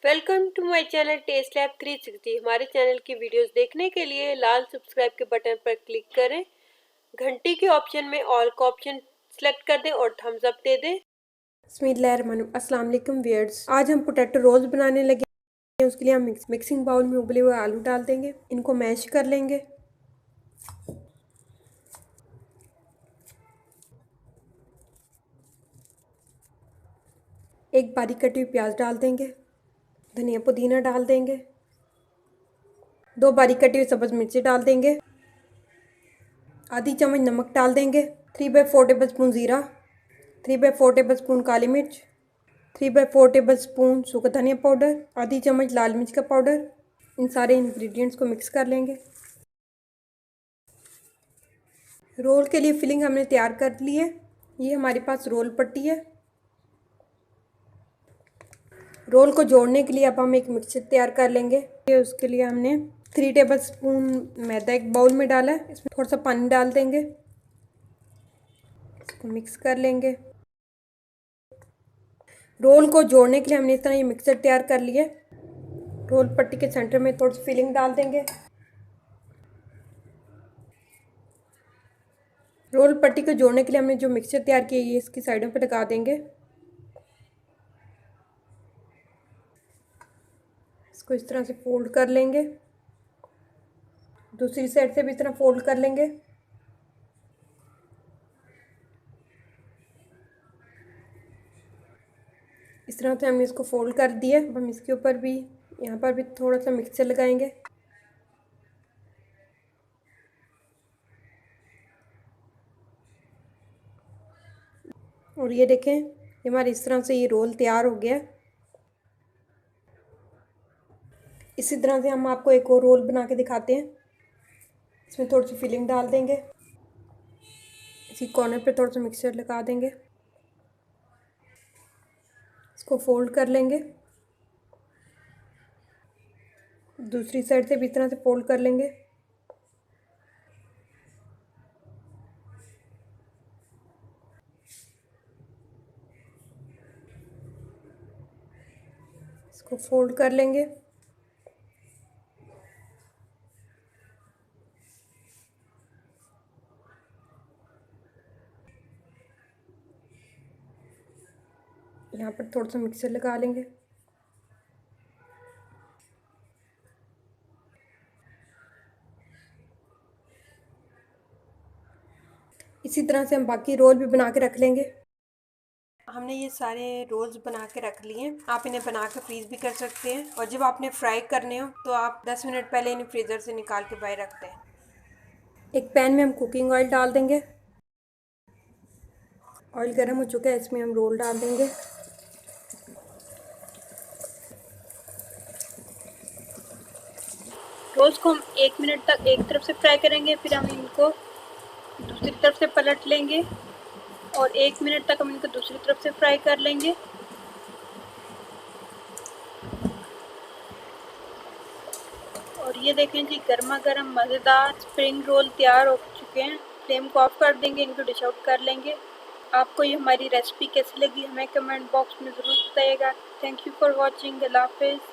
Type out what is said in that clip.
Welcome to my channel test lab 360। हमारे channel की videos देखने के लिए लाल सब्सक्राइब के बटन पर क्लिक करें, घंटी के ऑप्शन में ऑल का ऑप्शन सेलेक्ट कर दें और थम्स अप दे दें। अस्सलाम वालेकुम व्यूअर्स, आज हम पोटैटो रोल्स बनाने लगे हैं। उसके लिए हम मिक्सिंग बाउल में उबले हुए आलू डाल देंगे, इनको मैश कर लेंगे। एक बारीक कटी हुई प्याज डाल देंगे, धनिया पुदीना डाल देंगे, 2 बारीक कटी हुई सब्ज मिर्ची डाल देंगे, आधी चम्मच नमक डाल देंगे, 3/4 टेबल स्पून ज़ीरा, 3/4 टेबल स्पून काली मिर्च, 3/4 टेबल स्पून सूखा धनिया पाउडर, आधी चम्मच लाल मिर्च का पाउडर। इन सारे इंग्रेडिएंट्स को मिक्स कर लेंगे। रोल के लिए फिलिंग हमने तैयार कर ली है। ये हमारे पास रोल पट्टी है। रोल को जोड़ने के लिए अब हम एक मिक्सचर तैयार कर लेंगे। उसके लिए हमने 3 टेबल स्पून मैदा एक बाउल में डाला है। इसमें थोड़ा सा पानी डाल देंगे, इसको मिक्स कर लेंगे। रोल को जोड़ने के लिए हमने इस तरह ये मिक्सचर तैयार कर लिया। रोल पट्टी के सेंटर में थोड़ी सी फिलिंग डाल देंगे। रोल पट्टी को जोड़ने के लिए हमने जो मिक्सचर तैयार किया ये इसकी साइडों पे लगा देंगे। इसको इस तरह से फोल्ड कर लेंगे, दूसरी साइड से भी इस तरह फोल्ड कर लेंगे। इस तरह से हमने इसको फोल्ड कर दिया। अब हम इसके ऊपर भी यहाँ पर भी थोड़ा सा मिक्सचर लगाएंगे। और ये देखें, ये हमारे इस तरह से ये रोल तैयार हो गया। इसी तरह से हम आपको एक और रोल बना के दिखाते हैं। इसमें थोड़ी सी फिलिंग डाल देंगे, इसी कॉर्नर पे थोड़ा सा मिक्सचर लगा देंगे, इसको फोल्ड कर लेंगे। दूसरी साइड से भी इस तरह से फोल्ड कर लेंगे। इसको फोल्ड कर लेंगे। यहाँ पर थोड़ा सा मिक्सचर लगा लेंगे। इसी तरह से हम बाकी रोल भी बना के रख लेंगे। हमने ये सारे रोल्स बना के रख लिए हैं। आप इन्हें बना के फ्रीज भी कर सकते हैं, और जब आपने फ्राई करने हो तो आप 10 मिनट पहले इन्हें फ्रीज़र से निकाल के बाहर रख दें। एक पैन में हम कुकिंग ऑयल डाल देंगे। ऑयल गर्म हो चुका है, इसमें हम रोल डाल देंगे। रोल्स को हम 1 मिनट तक एक तरफ से फ्राई करेंगे, फिर हम इनको दूसरी तरफ से पलट लेंगे और 1 मिनट तक हम इनको दूसरी तरफ से फ्राई कर लेंगे। और ये देखें जी, गर्मा गर्म मज़ेदार स्प्रिंग रोल तैयार हो चुके हैं। फ्लेम को ऑफ कर देंगे, इनको डिश आउट कर लेंगे। आपको ये हमारी रेसिपी कैसी लगी हमें कमेंट बॉक्स में ज़रूर बताइएगा। Thank you for watching. अल्लाह हाफ़िज़।